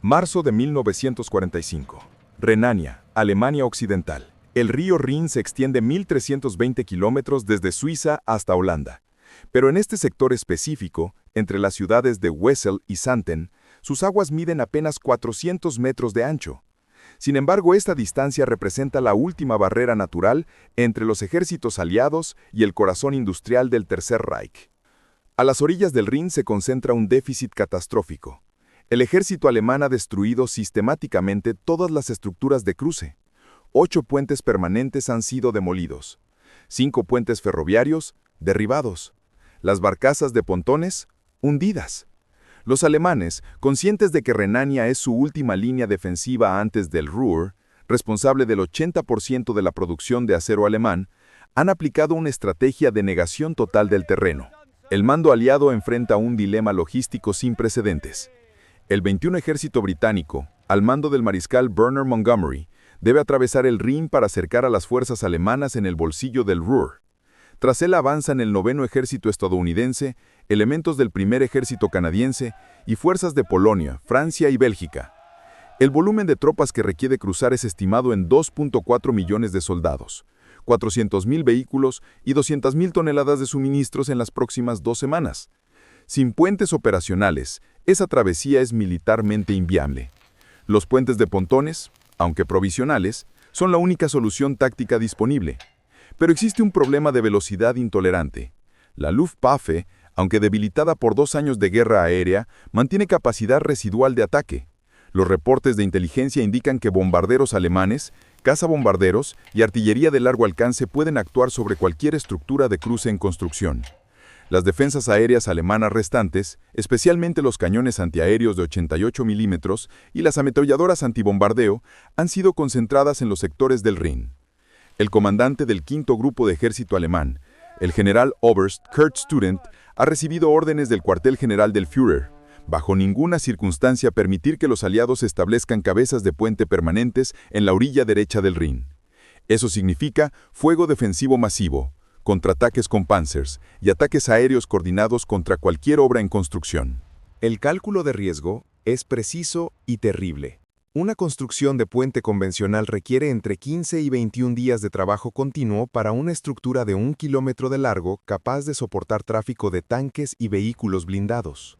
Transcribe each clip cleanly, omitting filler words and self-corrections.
Marzo de 1945. Renania, Alemania Occidental. El río Rin se extiende 1.320 kilómetros desde Suiza hasta Holanda. Pero en este sector específico, entre las ciudades de Wesel y Xanten, sus aguas miden apenas 400 metros de ancho. Sin embargo, esta distancia representa la última barrera natural entre los ejércitos aliados y el corazón industrial del Tercer Reich. A las orillas del Rin se concentra un déficit catastrófico. El ejército alemán ha destruido sistemáticamente todas las estructuras de cruce. 8 puentes permanentes han sido demolidos. 5 puentes ferroviarios, derribados. Las barcazas de pontones, hundidas. Los alemanes, conscientes de que Renania es su última línea defensiva antes del Ruhr, responsable del 80% de la producción de acero alemán, han aplicado una estrategia de negación total del terreno. El mando aliado enfrenta un dilema logístico sin precedentes. El 21 Ejército Británico, al mando del mariscal Bernard Montgomery, debe atravesar el Rin para acercar a las fuerzas alemanas en el bolsillo del Ruhr. Tras él avanzan el 9º Ejército estadounidense, elementos del 1er Ejército canadiense y fuerzas de Polonia, Francia y Bélgica. El volumen de tropas que requiere cruzar es estimado en 2.4 millones de soldados, 400.000 vehículos y 200.000 toneladas de suministros en las próximas 2 semanas. Sin puentes operacionales, esa travesía es militarmente inviable. Los puentes de pontones, aunque provisionales, son la única solución táctica disponible. Pero existe un problema de velocidad intolerante. La Luftwaffe, aunque debilitada por 2 años de guerra aérea, mantiene capacidad residual de ataque. Los reportes de inteligencia indican que bombarderos alemanes, cazabombarderos y artillería de largo alcance pueden actuar sobre cualquier estructura de cruce en construcción. Las defensas aéreas alemanas restantes, especialmente los cañones antiaéreos de 88 milímetros y las ametralladoras antibombardeo, han sido concentradas en los sectores del Rin. El comandante del 5º Grupo de Ejército Alemán, el general Oberst Kurt Student, ha recibido órdenes del cuartel general del Führer, bajo ninguna circunstancia permitir que los aliados establezcan cabezas de puente permanentes en la orilla derecha del Rin. Eso significa fuego defensivo masivo, contraataques con Panzers y ataques aéreos coordinados contra cualquier obra en construcción. El cálculo de riesgo es preciso y terrible. Una construcción de puente convencional requiere entre 15 y 21 días de trabajo continuo para una estructura de 1 kilómetro de largo capaz de soportar tráfico de tanques y vehículos blindados.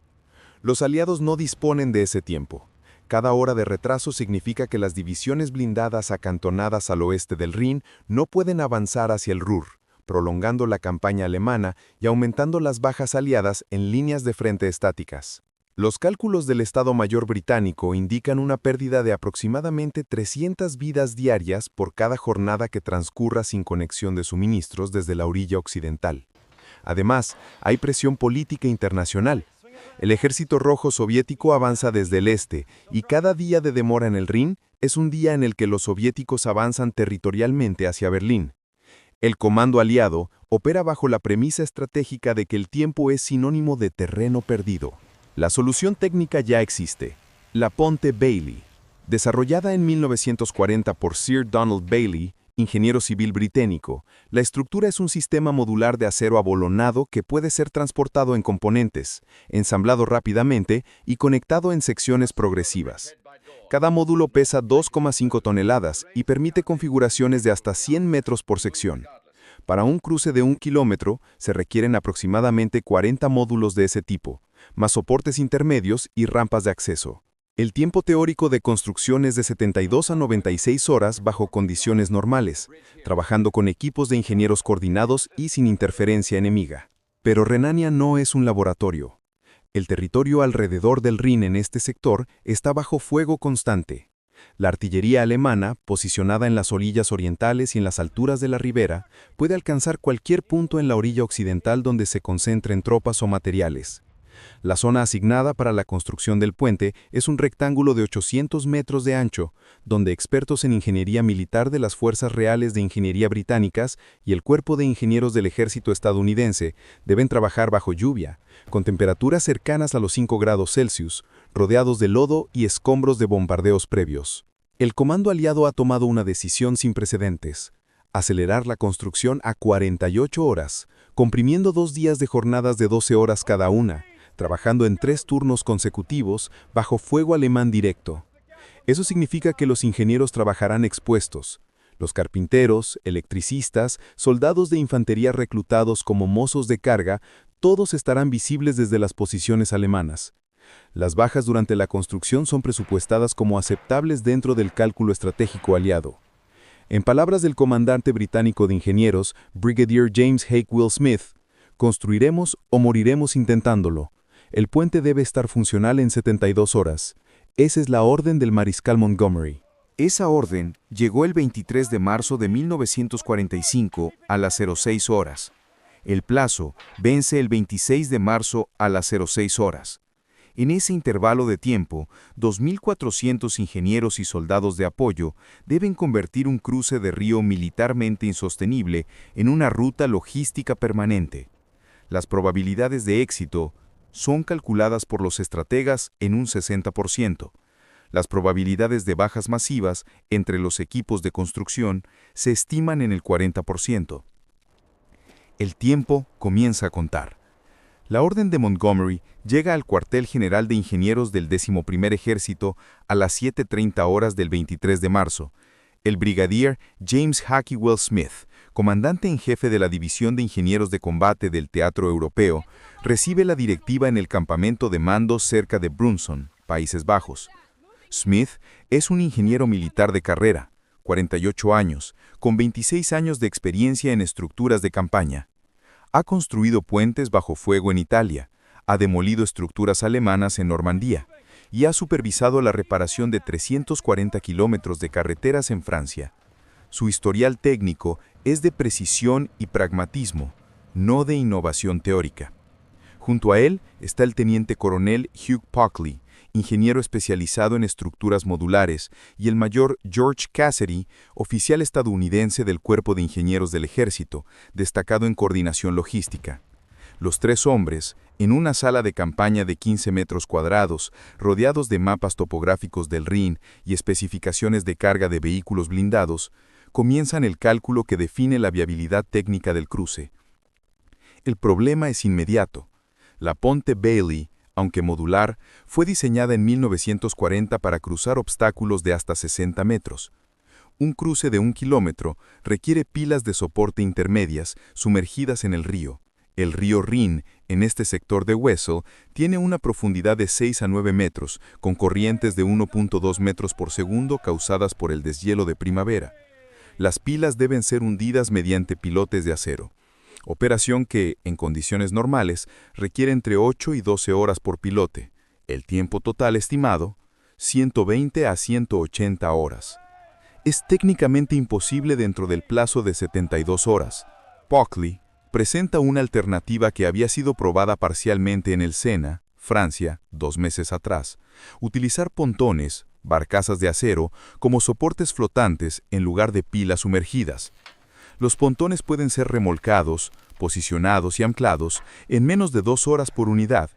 Los aliados no disponen de ese tiempo. Cada hora de retraso significa que las divisiones blindadas acantonadas al oeste del Rin no pueden avanzar hacia el Ruhr, prolongando la campaña alemana y aumentando las bajas aliadas en líneas de frente estáticas. Los cálculos del Estado Mayor británico indican una pérdida de aproximadamente 300 vidas diarias por cada jornada que transcurra sin conexión de suministros desde la orilla occidental. Además, hay presión política internacional. El Ejército Rojo Soviético avanza desde el este y cada día de demora en el Rin es un día en el que los soviéticos avanzan territorialmente hacia Berlín. El comando aliado opera bajo la premisa estratégica de que el tiempo es sinónimo de terreno perdido. La solución técnica ya existe, la Ponte Bailey. Desarrollada en 1940 por Sir Donald Bailey, ingeniero civil británico, la estructura es un sistema modular de acero abolonado que puede ser transportado en componentes, ensamblado rápidamente y conectado en secciones progresivas. Cada módulo pesa 2,5 toneladas y permite configuraciones de hasta 100 metros por sección. Para un cruce de 1 kilómetro se requieren aproximadamente 40 módulos de ese tipo, más soportes intermedios y rampas de acceso. El tiempo teórico de construcción es de 72 a 96 horas bajo condiciones normales, trabajando con equipos de ingenieros coordinados y sin interferencia enemiga. Pero Renania no es un laboratorio. El territorio alrededor del Rin en este sector está bajo fuego constante. La artillería alemana, posicionada en las orillas orientales y en las alturas de la ribera, puede alcanzar cualquier punto en la orilla occidental donde se concentren tropas o materiales. La zona asignada para la construcción del puente es un rectángulo de 800 metros de ancho, donde expertos en ingeniería militar de las Fuerzas Reales de Ingeniería británicas y el Cuerpo de Ingenieros del Ejército estadounidense deben trabajar bajo lluvia, con temperaturas cercanas a los 5 grados Celsius, rodeados de lodo y escombros de bombardeos previos. El comando aliado ha tomado una decisión sin precedentes: acelerar la construcción a 48 horas, comprimiendo 2 días de jornadas de 12 horas cada una, trabajando en 3 turnos consecutivos bajo fuego alemán directo. Eso significa que los ingenieros trabajarán expuestos. Los carpinteros, electricistas, soldados de infantería reclutados como mozos de carga, todos estarán visibles desde las posiciones alemanas. Las bajas durante la construcción son presupuestadas como aceptables dentro del cálculo estratégico aliado. En palabras del comandante británico de ingenieros, Brigadier James Hake Will Smith, construiremos o moriremos intentándolo. El puente debe estar funcional en 72 horas. Esa es la orden del mariscal Montgomery. Esa orden llegó el 23 de marzo de 1945 a las 06 horas. El plazo vence el 26 de marzo a las 06 horas. En ese intervalo de tiempo, 2.400 ingenieros y soldados de apoyo deben convertir un cruce de río militarmente insostenible en una ruta logística permanente. Las probabilidades de éxito son calculadas por los estrategas en un 60%. Las probabilidades de bajas masivas entre los equipos de construcción se estiman en el 40%. El tiempo comienza a contar. La orden de Montgomery llega al cuartel general de ingenieros del 11º Ejército a las 7:30 horas del 23 de marzo. El brigadier James Hake Will Smith, comandante en jefe de la División de Ingenieros de Combate del Teatro Europeo, recibe la directiva en el campamento de mando cerca de Brunson, Países Bajos. Smith es un ingeniero militar de carrera, 48 años, con 26 años de experiencia en estructuras de campaña. Ha construido puentes bajo fuego en Italia, ha demolido estructuras alemanas en Normandía y ha supervisado la reparación de 340 kilómetros de carreteras en Francia. Su historial técnico es de precisión y pragmatismo, no de innovación teórica. Junto a él está el teniente coronel Hugh Pockley, ingeniero especializado en estructuras modulares, y el mayor George Cassidy, oficial estadounidense del Cuerpo de Ingenieros del Ejército, destacado en coordinación logística. Los 3 hombres, en una sala de campaña de 15 metros cuadrados, rodeados de mapas topográficos del Rin y especificaciones de carga de vehículos blindados, comienzan el cálculo que define la viabilidad técnica del cruce. El problema es inmediato. La Ponte Bailey, aunque modular, fue diseñada en 1940 para cruzar obstáculos de hasta 60 metros. Un cruce de 1 kilómetro requiere pilas de soporte intermedias sumergidas en el río. El río Rin, en este sector de Wesel, tiene una profundidad de 6 a 9 metros, con corrientes de 1.2 metros por segundo causadas por el deshielo de primavera. Las pilas deben ser hundidas mediante pilotes de acero. Operación que, en condiciones normales, requiere entre 8 y 12 horas por pilote. El tiempo total estimado, 120 a 180 horas. Es técnicamente imposible dentro del plazo de 72 horas. Pockley presenta una alternativa que había sido probada parcialmente en el Sena, Francia, 2 meses atrás. Utilizar pontones, barcazas de acero, como soportes flotantes en lugar de pilas sumergidas. Los pontones pueden ser remolcados, posicionados y anclados en menos de 2 horas por unidad.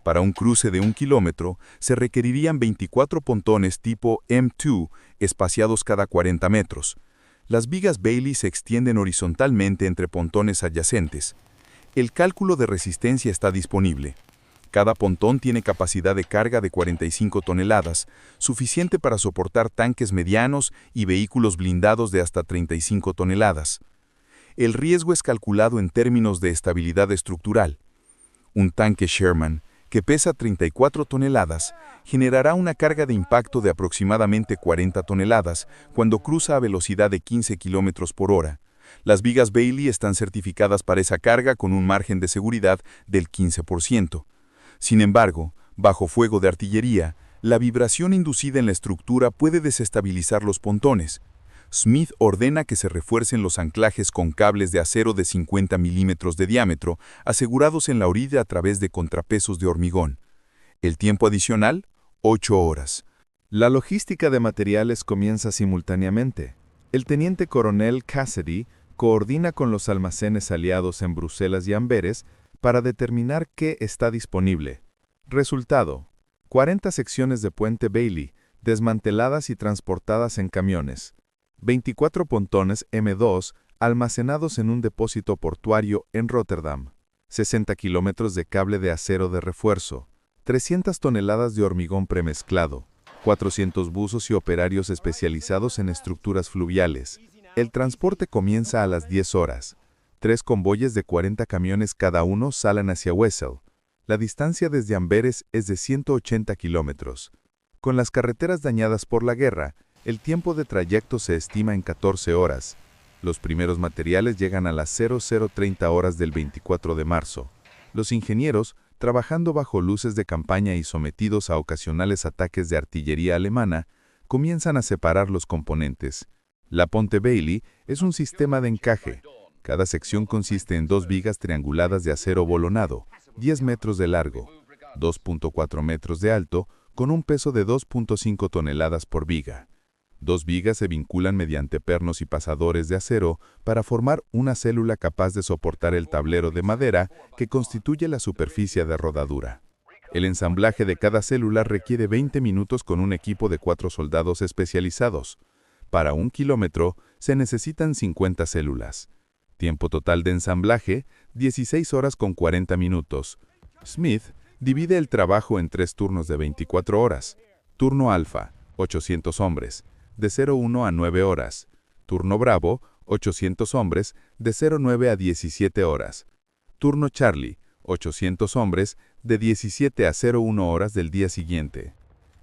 Para un cruce de 1 kilómetro, se requerirían 24 pontones tipo M2, espaciados cada 40 metros. Las vigas Bailey se extienden horizontalmente entre pontones adyacentes. El cálculo de resistencia está disponible. Cada pontón tiene capacidad de carga de 45 toneladas, suficiente para soportar tanques medianos y vehículos blindados de hasta 35 toneladas. El riesgo es calculado en términos de estabilidad estructural. Un tanque Sherman, que pesa 34 toneladas, generará una carga de impacto de aproximadamente 40 toneladas cuando cruza a velocidad de 15 km por hora. Las vigas Bailey están certificadas para esa carga con un margen de seguridad del 15%. Sin embargo, bajo fuego de artillería, la vibración inducida en la estructura puede desestabilizar los pontones. Smith ordena que se refuercen los anclajes con cables de acero de 50 milímetros de diámetro, asegurados en la orilla a través de contrapesos de hormigón. El tiempo adicional, 8 horas. La logística de materiales comienza simultáneamente. El teniente coronel Cassidy coordina con los almacenes aliados en Bruselas y Amberes para determinar qué está disponible. Resultado: 40 secciones de puente Bailey, desmanteladas y transportadas en camiones. 24 pontones M2 almacenados en un depósito portuario en Rotterdam. 60 kilómetros de cable de acero de refuerzo, 300 toneladas de hormigón premezclado, 400 buzos y operarios especializados en estructuras fluviales. El transporte comienza a las 10 horas. 3 convoyes de 40 camiones cada uno salen hacia Wesel. La distancia desde Amberes es de 180 kilómetros. Con las carreteras dañadas por la guerra, el tiempo de trayecto se estima en 14 horas. Los primeros materiales llegan a las 00:30 horas del 24 de marzo. Los ingenieros, trabajando bajo luces de campaña y sometidos a ocasionales ataques de artillería alemana, comienzan a separar los componentes. La Ponte Bailey es un sistema de encaje. Cada sección consiste en 2 vigas trianguladas de acero bolonado, 10 metros de largo, 2.4 metros de alto, con un peso de 2.5 toneladas por viga. 2 vigas se vinculan mediante pernos y pasadores de acero para formar una célula capaz de soportar el tablero de madera que constituye la superficie de rodadura. El ensamblaje de cada célula requiere 20 minutos con un equipo de 4 soldados especializados. Para 1 kilómetro se necesitan 50 células. Tiempo total de ensamblaje, 16 horas con 40 minutos. Smith divide el trabajo en 3 turnos de 24 horas. Turno alfa, 800 hombres, de 01 a 9 horas. Turno bravo, 800 hombres, de 09 a 17 horas. Turno Charlie, 800 hombres, de 17 a 01 horas del día siguiente.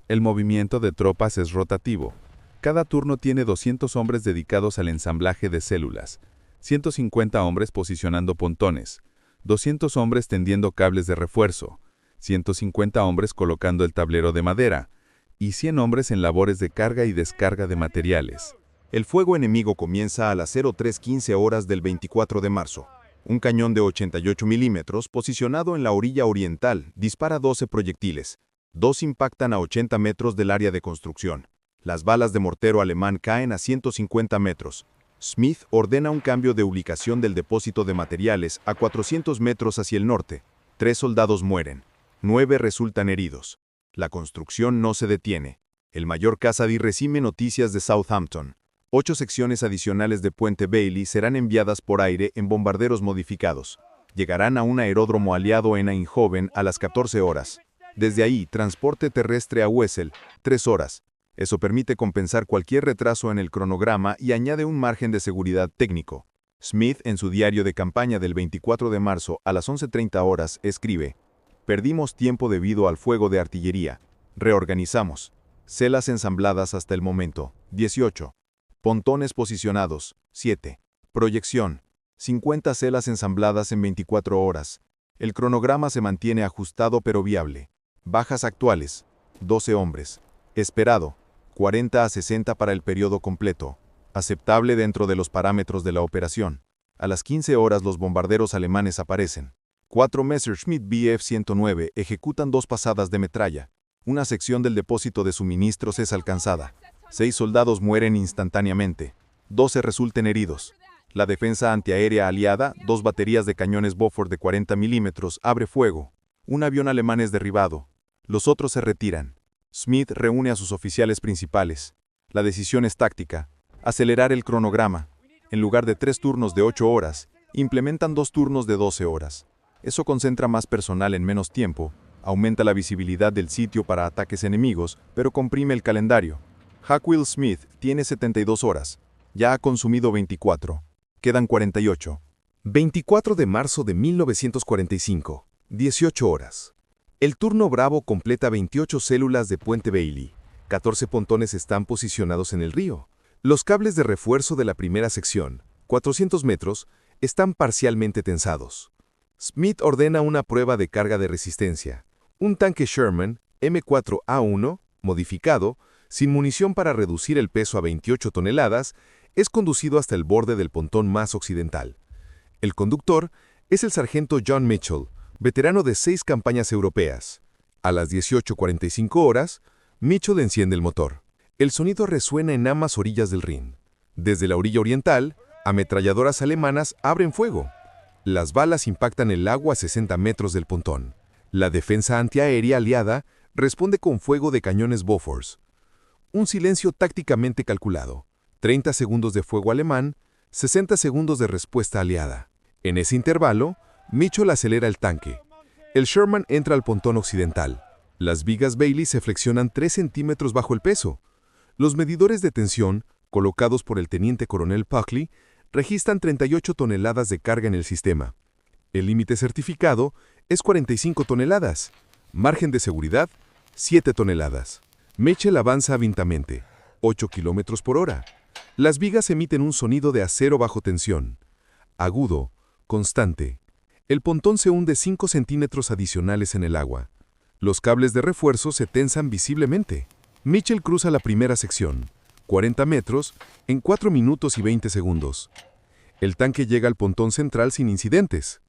El movimiento de tropas es rotativo. Cada turno tiene 200 hombres dedicados al ensamblaje de células, 150 hombres posicionando pontones, 200 hombres tendiendo cables de refuerzo, 150 hombres colocando el tablero de madera, y 100 hombres en labores de carga y descarga de materiales. El fuego enemigo comienza a las 03:15 horas del 24 de marzo. Un cañón de 88 milímetros, posicionado en la orilla oriental, dispara 12 proyectiles. 2 impactan a 80 metros del área de construcción. Las balas de mortero alemán caen a 150 metros. Smith ordena un cambio de ubicación del depósito de materiales a 400 metros hacia el norte. 3 soldados mueren. 9 resultan heridos. La construcción no se detiene. El mayor Cassidy recibe noticias de Southampton. 8 secciones adicionales de Puente Bailey serán enviadas por aire en bombarderos modificados. Llegarán a un aeródromo aliado en Eindhoven a las 14 horas. Desde ahí, transporte terrestre a Wesel, 3 horas. Eso permite compensar cualquier retraso en el cronograma y añade un margen de seguridad técnico. Smith, en su diario de campaña del 24 de marzo a las 11:30 horas, escribe: «Perdimos tiempo debido al fuego de artillería. Reorganizamos. Celas ensambladas hasta el momento, 18. Pontones posicionados, 7. Proyección, 50 celas ensambladas en 24 horas. El cronograma se mantiene ajustado pero viable. Bajas actuales, 12 hombres. Esperado, 40 a 60 para el periodo completo. Aceptable dentro de los parámetros de la operación. A las 15 horas los bombarderos alemanes aparecen. 4 Messerschmitt Bf-109 ejecutan 2 pasadas de metralla. Una sección del depósito de suministros es alcanzada. 6 soldados mueren instantáneamente. 12 resultan heridos. La defensa antiaérea aliada, 2 baterías de cañones Bofors de 40 milímetros, abre fuego. Un avión alemán es derribado. Los otros se retiran. Smith reúne a sus oficiales principales. La decisión es táctica. Acelerar el cronograma. En lugar de 3 turnos de 8 horas, implementan 2 turnos de 12 horas. Eso concentra más personal en menos tiempo, aumenta la visibilidad del sitio para ataques enemigos, pero comprime el calendario. Hackwell Smith tiene 72 horas. Ya ha consumido 24. Quedan 48. 24 de marzo de 1945. 18 horas. El turno Bravo completa 28 células de Puente Bailey. 14 pontones están posicionados en el río. Los cables de refuerzo de la primera sección, 400 metros, están parcialmente tensados. Smith ordena una prueba de carga de resistencia. Un tanque Sherman M4A1, modificado, sin munición para reducir el peso a 28 toneladas, es conducido hasta el borde del pontón más occidental. El conductor es el sargento John Mitchell, veterano de 6 campañas europeas. A las 18:45 horas, Mitchell enciende el motor. El sonido resuena en ambas orillas del Rin. Desde la orilla oriental, ametralladoras alemanas abren fuego. Las balas impactan el agua a 60 metros del pontón. La defensa antiaérea aliada responde con fuego de cañones Bofors. Un silencio tácticamente calculado. 30 segundos de fuego alemán, 60 segundos de respuesta aliada. En ese intervalo, Mitchell acelera el tanque. El Sherman entra al pontón occidental. Las vigas Bailey se flexionan 3 centímetros bajo el peso. Los medidores de tensión, colocados por el teniente coronel Puckley, registran 38 toneladas de carga en el sistema. El límite certificado es 45 toneladas. Margen de seguridad, 7 toneladas. Mitchell avanza avintamente, 8 kilómetros por hora. Las vigas emiten un sonido de acero bajo tensión. Agudo, constante. El pontón se hunde 5 centímetros adicionales en el agua. Los cables de refuerzo se tensan visiblemente. Mitchell cruza la primera sección, 40 metros, en 4 minutos y 20 segundos. El tanque llega al pontón central sin incidentes.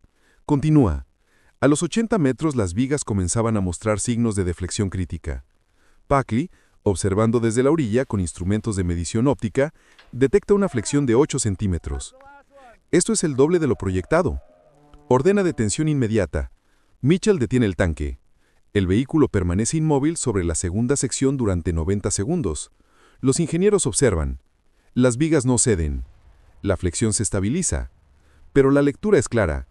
Continúa. A los 80 metros las vigas comenzaban a mostrar signos de deflexión crítica. Puckley, observando desde la orilla con instrumentos de medición óptica, detecta una flexión de 8 centímetros. Esto es el doble de lo proyectado. Ordena detención inmediata. Mitchell detiene el tanque. El vehículo permanece inmóvil sobre la segunda sección durante 90 segundos. Los ingenieros observan. Las vigas no ceden. La flexión se estabiliza. Pero la lectura es clara.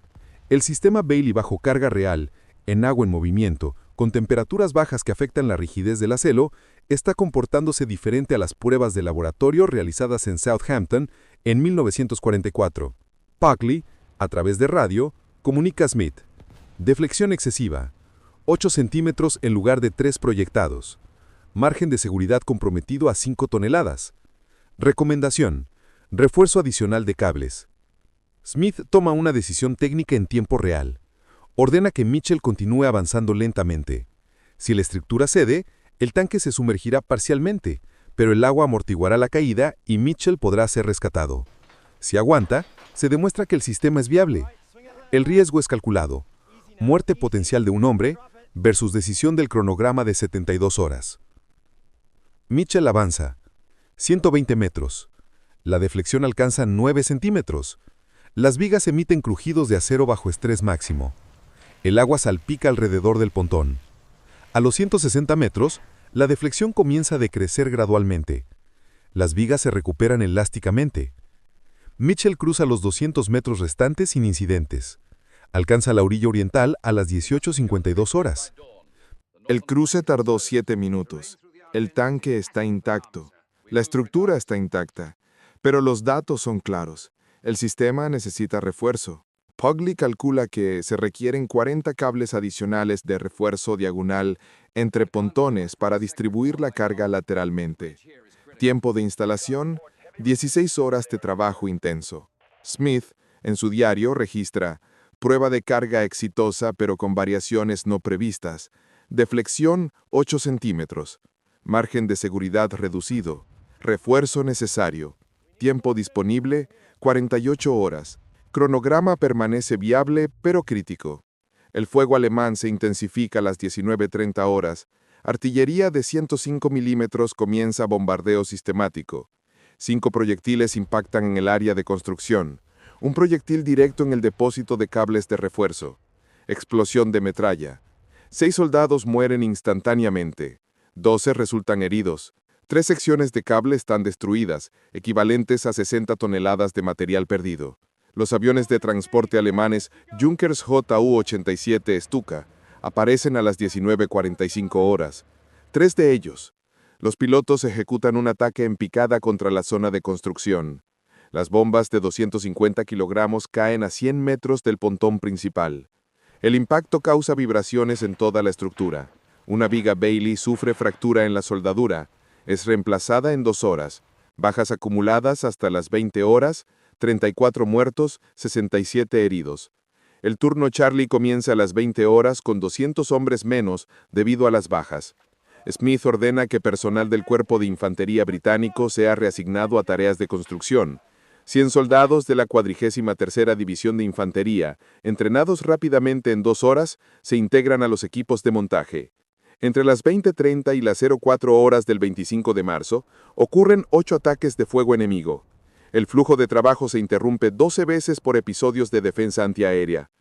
El sistema Bailey bajo carga real, en agua en movimiento, con temperaturas bajas que afectan la rigidez del acero, está comportándose diferente a las pruebas de laboratorio realizadas en Southampton en 1944. Puckley, a través de radio, comunica a Smith. Deflexión excesiva. 8 centímetros en lugar de 3 proyectados. Margen de seguridad comprometido a 5 toneladas. Recomendación. Refuerzo adicional de cables. Smith toma una decisión técnica en tiempo real. Ordena que Mitchell continúe avanzando lentamente. Si la estructura cede, el tanque se sumergirá parcialmente, pero el agua amortiguará la caída y Mitchell podrá ser rescatado. Si aguanta, se demuestra que el sistema es viable. El riesgo es calculado. Muerte potencial de un hombre versus decisión del cronograma de 72 horas. Mitchell avanza. 120 metros. La deflexión alcanza 9 centímetros. Las vigas emiten crujidos de acero bajo estrés máximo. El agua salpica alrededor del pontón. A los 160 metros, la deflexión comienza a decrecer gradualmente. Las vigas se recuperan elásticamente. Mitchell cruza los 200 metros restantes sin incidentes. Alcanza la orilla oriental a las 18:52 horas. El cruce tardó 7 minutos. El tanque está intacto. La estructura está intacta. Pero los datos son claros. El sistema necesita refuerzo. Puckley calcula que se requieren 40 cables adicionales de refuerzo diagonal entre pontones para distribuir la carga lateralmente. Tiempo de instalación, 16 horas de trabajo intenso. Smith, en su diario, registra prueba de carga exitosa pero con variaciones no previstas. Deflexión, 8 centímetros. Margen de seguridad reducido. Refuerzo necesario. Tiempo disponible, 48 horas. Cronograma permanece viable, pero crítico. El fuego alemán se intensifica a las 19:30 horas. Artillería de 105 milímetros comienza bombardeo sistemático. 5 proyectiles impactan en el área de construcción. Un proyectil directo en el depósito de cables de refuerzo. Explosión de metralla. 6 soldados mueren instantáneamente. 12 resultan heridos. 3 secciones de cable están destruidas, equivalentes a 60 toneladas de material perdido. Los aviones de transporte alemanes Junkers Ju-87 Stuka aparecen a las 19:45 horas. 3 de ellos. Los pilotos ejecutan un ataque en picada contra la zona de construcción. Las bombas de 250 kilogramos caen a 100 metros del pontón principal. El impacto causa vibraciones en toda la estructura. Una viga Bailey sufre fractura en la soldadura. Es reemplazada en 2 horas. Bajas acumuladas hasta las 20 horas, 34 muertos, 67 heridos. El turno Charlie comienza a las 20 horas con 200 hombres menos debido a las bajas. Smith ordena que personal del Cuerpo de Infantería británico sea reasignado a tareas de construcción. 100 soldados de la 43ª División de Infantería, entrenados rápidamente en 2 horas, se integran a los equipos de montaje. Entre las 20:30 y las 04 horas del 25 de marzo, ocurren 8 ataques de fuego enemigo. El flujo de trabajo se interrumpe 12 veces por episodios de defensa antiaérea.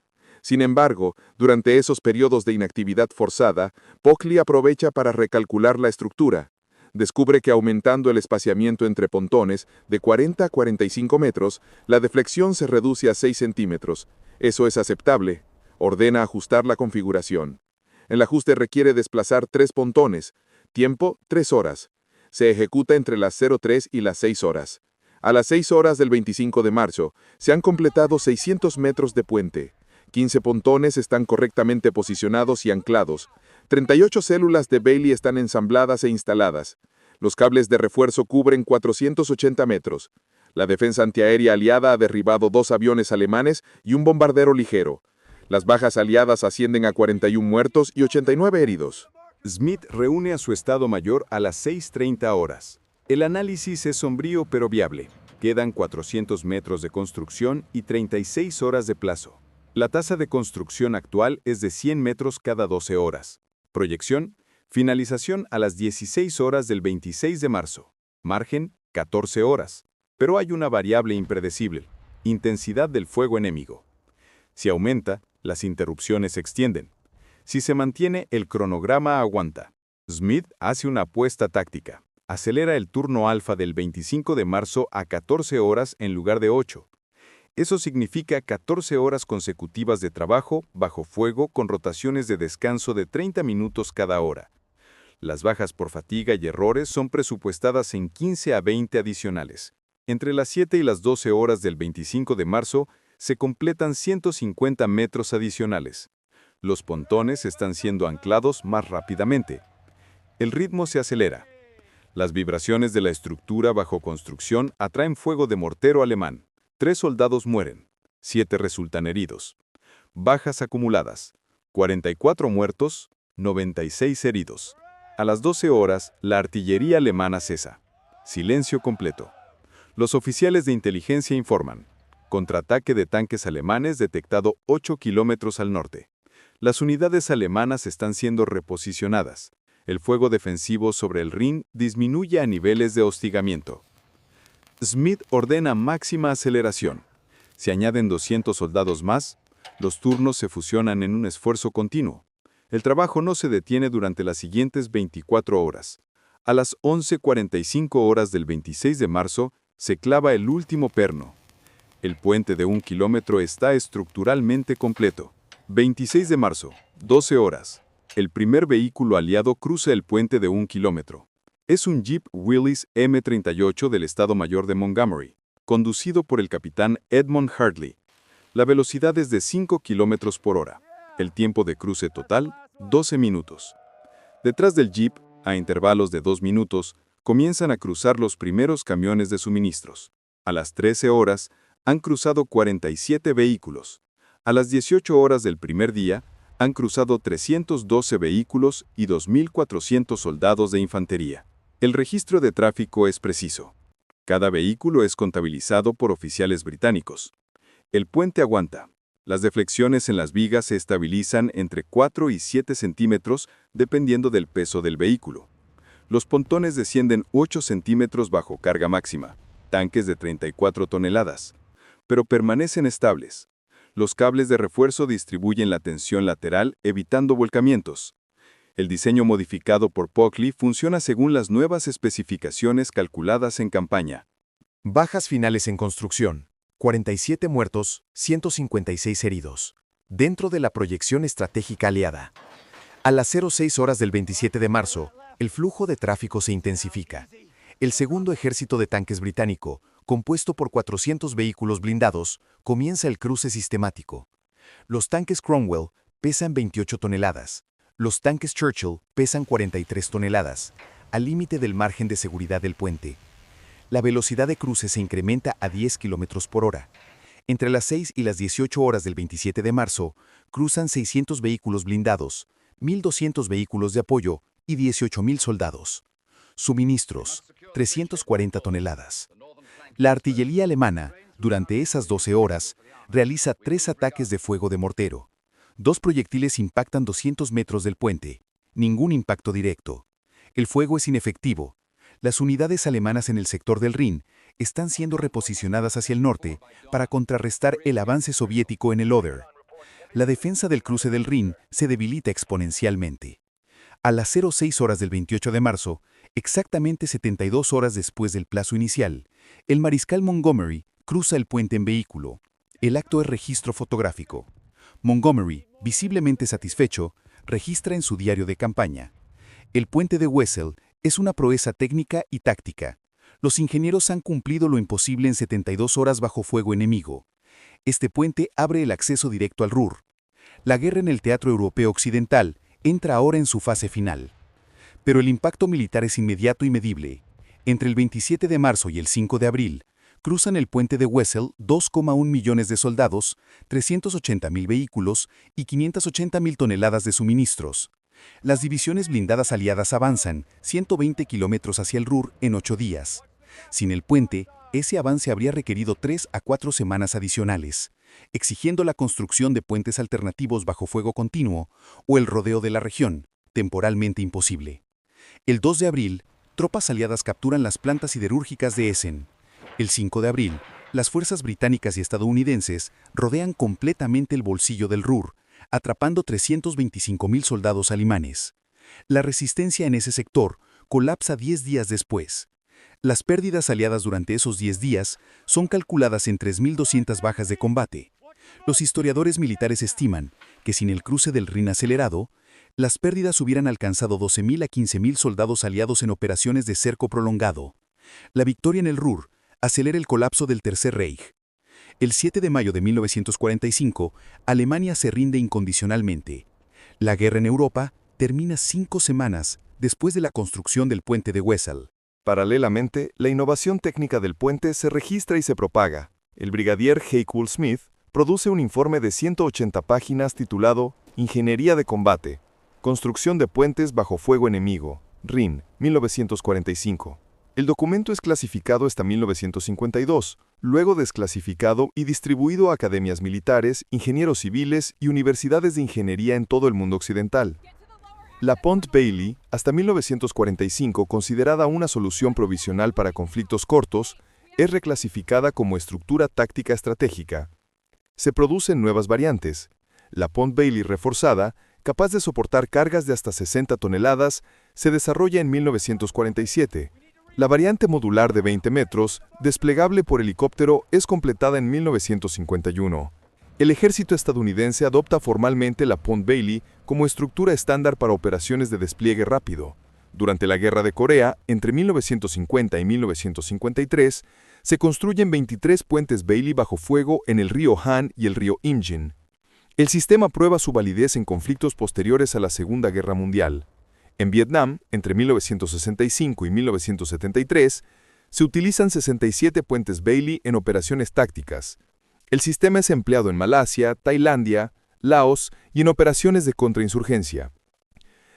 Sin embargo, durante esos periodos de inactividad forzada, Puckley aprovecha para recalcular la estructura. Descubre que aumentando el espaciamiento entre pontones de 40 a 45 metros, la deflexión se reduce a 6 centímetros. Eso es aceptable. Ordena ajustar la configuración. El ajuste requiere desplazar 3 pontones. Tiempo, 3 horas. Se ejecuta entre las 03 y las 6 horas. A las 6 horas del 25 de marzo, se han completado 600 metros de puente. 15 pontones están correctamente posicionados y anclados. 38 células de Bailey están ensambladas e instaladas. Los cables de refuerzo cubren 480 metros. La defensa antiaérea aliada ha derribado 2 aviones alemanes y un bombardero ligero. Las bajas aliadas ascienden a 41 muertos y 89 heridos. Smith reúne a su Estado Mayor a las 6:30 horas. El análisis es sombrío pero viable. Quedan 400 metros de construcción y 36 horas de plazo. La tasa de construcción actual es de 100 metros cada 12 horas. Proyección: finalización a las 16 horas del 26 de marzo. Margen: 14 horas. Pero hay una variable impredecible: intensidad del fuego enemigo. Si aumenta, las interrupciones se extienden. Si se mantiene, el cronograma aguanta. Smith hace una apuesta táctica. Acelera el turno alfa del 25 de marzo a 14 horas en lugar de 8. Eso significa 14 horas consecutivas de trabajo bajo fuego con rotaciones de descanso de 30 minutos cada hora. Las bajas por fatiga y errores son presupuestadas en 15 a 20 adicionales. Entre las 7 y las 12 horas del 25 de marzo se completan 150 metros adicionales. Los pontones están siendo anclados más rápidamente. El ritmo se acelera. Las vibraciones de la estructura bajo construcción atraen fuego de mortero alemán. 3 soldados mueren. 7 resultan heridos. Bajas acumuladas: 44 muertos, 96 heridos. A las 12 horas, la artillería alemana cesa. Silencio completo. Los oficiales de inteligencia informan: contraataque de tanques alemanes detectado 8 kilómetros al norte. Las unidades alemanas están siendo reposicionadas. El fuego defensivo sobre el Rin disminuye a niveles de hostigamiento. Smith ordena máxima aceleración. Se añaden 200 soldados más. Los turnos se fusionan en un esfuerzo continuo. El trabajo no se detiene durante las siguientes 24 horas. A las 11:45 horas del 26 de marzo, se clava el último perno. El puente de 1 kilómetro está estructuralmente completo. 26 de marzo, 12 horas. El primer vehículo aliado cruza el puente de 1 kilómetro. Es un Jeep Willys M38 del Estado Mayor de Montgomery, conducido por el capitán Edmund Hartley. La velocidad es de 5 kilómetros por hora. El tiempo de cruce total, 12 minutos. Detrás del Jeep, a intervalos de 2 minutos, comienzan a cruzar los primeros camiones de suministros. A las 13 horas, han cruzado 47 vehículos. A las 18 horas del primer día, han cruzado 312 vehículos y 2.400 soldados de infantería. El registro de tráfico es preciso. Cada vehículo es contabilizado por oficiales británicos. El puente aguanta. Las deflexiones en las vigas se estabilizan entre 4 y 7 centímetros dependiendo del peso del vehículo. Los pontones descienden 8 centímetros bajo carga máxima, tanques de 34 toneladas, pero permanecen estables. Los cables de refuerzo distribuyen la tensión lateral evitando volcamientos. El diseño modificado por Pockley funciona según las nuevas especificaciones calculadas en campaña. Bajas finales en construcción: 47 muertos, 156 heridos. Dentro de la proyección estratégica aliada. A las 06 horas del 27 de marzo, el flujo de tráfico se intensifica. El segundo ejército de tanques británico, compuesto por 400 vehículos blindados, comienza el cruce sistemático. Los tanques Cromwell pesan 28 toneladas. Los tanques Churchill pesan 43 toneladas, al límite del margen de seguridad del puente. La velocidad de cruce se incrementa a 10 km por hora. Entre las 6 y las 18 horas del 27 de marzo, cruzan 600 vehículos blindados, 1.200 vehículos de apoyo y 18.000 soldados. Suministros: 340 toneladas. La artillería alemana, durante esas 12 horas, realiza 3 ataques de fuego de mortero. 2 proyectiles impactan 200 metros del puente. Ningún impacto directo. El fuego es inefectivo. Las unidades alemanas en el sector del Rin están siendo reposicionadas hacia el norte para contrarrestar el avance soviético en el Oder. La defensa del cruce del Rin se debilita exponencialmente. A las 06 horas del 28 de marzo, exactamente 72 horas después del plazo inicial, el mariscal Montgomery cruza el puente en vehículo. El acto es registro fotográfico. Montgomery, visiblemente satisfecho, registra en su diario de campaña: el puente de Wesel es una proeza técnica y táctica. Los ingenieros han cumplido lo imposible en 72 horas bajo fuego enemigo. Este puente abre el acceso directo al Ruhr. La guerra en el teatro europeo occidental entra ahora en su fase final. Pero el impacto militar es inmediato y medible. Entre el 27 de marzo y el 5 de abril, cruzan el puente de Wesel 2,1 millones de soldados, 380.000 vehículos y 580.000 toneladas de suministros. Las divisiones blindadas aliadas avanzan 120 kilómetros hacia el Ruhr en 8 días. Sin el puente, ese avance habría requerido 3 a 4 semanas adicionales, exigiendo la construcción de puentes alternativos bajo fuego continuo o el rodeo de la región, temporalmente imposible. El 2 de abril, tropas aliadas capturan las plantas siderúrgicas de Essen. El 5 de abril, las fuerzas británicas y estadounidenses rodean completamente el bolsillo del Ruhr, atrapando 325.000 soldados alemanes. La resistencia en ese sector colapsa 10 días después. Las pérdidas aliadas durante esos 10 días son calculadas en 3.200 bajas de combate. Los historiadores militares estiman que sin el cruce del Rin acelerado, las pérdidas hubieran alcanzado 12.000 a 15.000 soldados aliados en operaciones de cerco prolongado. La victoria en el Ruhr acelera el colapso del Tercer Reich. El 7 de mayo de 1945, Alemania se rinde incondicionalmente. La guerra en Europa termina 5 semanas después de la construcción del puente de Wesel. Paralelamente, la innovación técnica del puente se registra y se propaga. El brigadier Heiko Smith produce un informe de 180 páginas titulado Ingeniería de combate, construcción de puentes bajo fuego enemigo, Rin, 1945. El documento es clasificado hasta 1952, luego desclasificado y distribuido a academias militares, ingenieros civiles y universidades de ingeniería en todo el mundo occidental. La Pont Bailey, hasta 1945 considerada una solución provisional para conflictos cortos, es reclasificada como estructura táctica estratégica. Se producen nuevas variantes. La Pont Bailey reforzada, capaz de soportar cargas de hasta 60 toneladas, se desarrolla en 1947. La variante modular de 20 metros, desplegable por helicóptero, es completada en 1951. El ejército estadounidense adopta formalmente la Pont Bailey como estructura estándar para operaciones de despliegue rápido. Durante la Guerra de Corea, entre 1950 y 1953, se construyen 23 puentes Bailey bajo fuego en el río Han y el río Imjin. El sistema prueba su validez en conflictos posteriores a la Segunda Guerra Mundial. En Vietnam, entre 1965 y 1973, se utilizan 67 puentes Bailey en operaciones tácticas. El sistema es empleado en Malasia, Tailandia, Laos y en operaciones de contrainsurgencia.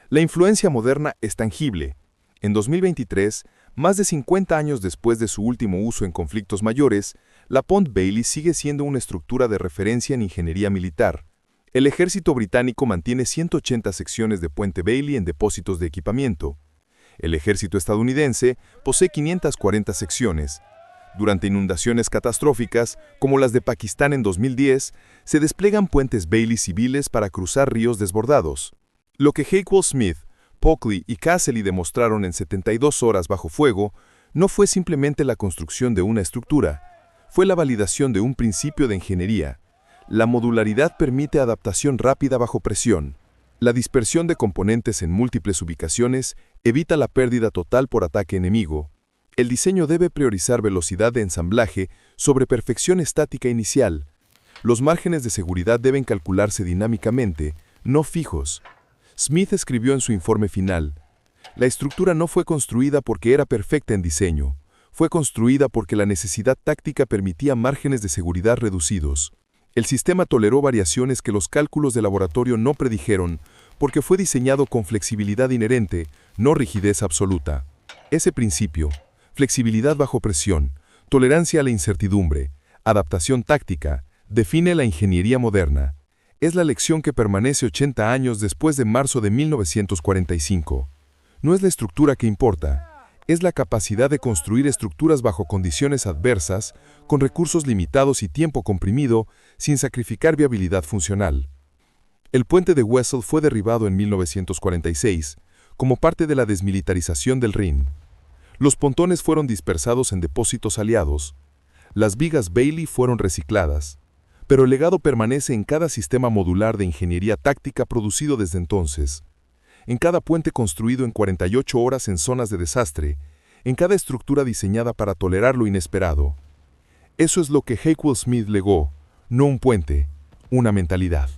La influencia moderna es tangible. En 2023, más de 50 años después de su último uso en conflictos mayores, la Pont Bailey sigue siendo una estructura de referencia en ingeniería militar. El ejército británico mantiene 180 secciones de puente Bailey en depósitos de equipamiento. El ejército estadounidense posee 540 secciones. Durante inundaciones catastróficas, como las de Pakistán en 2010, se despliegan puentes Bailey civiles para cruzar ríos desbordados. Lo que Heiko Smith, Pockley y Casely demostraron en 72 horas bajo fuego no fue simplemente la construcción de una estructura, fue la validación de un principio de ingeniería. La modularidad permite adaptación rápida bajo presión. La dispersión de componentes en múltiples ubicaciones evita la pérdida total por ataque enemigo. El diseño debe priorizar velocidad de ensamblaje sobre perfección estática inicial. Los márgenes de seguridad deben calcularse dinámicamente, no fijos. Smith escribió en su informe final: la estructura no fue construida porque era perfecta en diseño, fue construida porque la necesidad táctica permitía márgenes de seguridad reducidos. El sistema toleró variaciones que los cálculos de laboratorio no predijeron, porque fue diseñado con flexibilidad inherente, no rigidez absoluta. Ese principio, flexibilidad bajo presión, tolerancia a la incertidumbre, adaptación táctica, define la ingeniería moderna. Es la lección que permanece 80 años después de marzo de 1945. No es la estructura que importa, es la capacidad de construir estructuras bajo condiciones adversas, con recursos limitados y tiempo comprimido, sin sacrificar viabilidad funcional. El puente de Wesel fue derribado en 1946, como parte de la desmilitarización del Rin. Los pontones fueron dispersados en depósitos aliados. Las vigas Bailey fueron recicladas. Pero el legado permanece en cada sistema modular de ingeniería táctica producido desde entonces, en cada puente construido en 48 horas en zonas de desastre, en cada estructura diseñada para tolerar lo inesperado. Eso es lo que Hackwell Smith legó, no un puente, una mentalidad.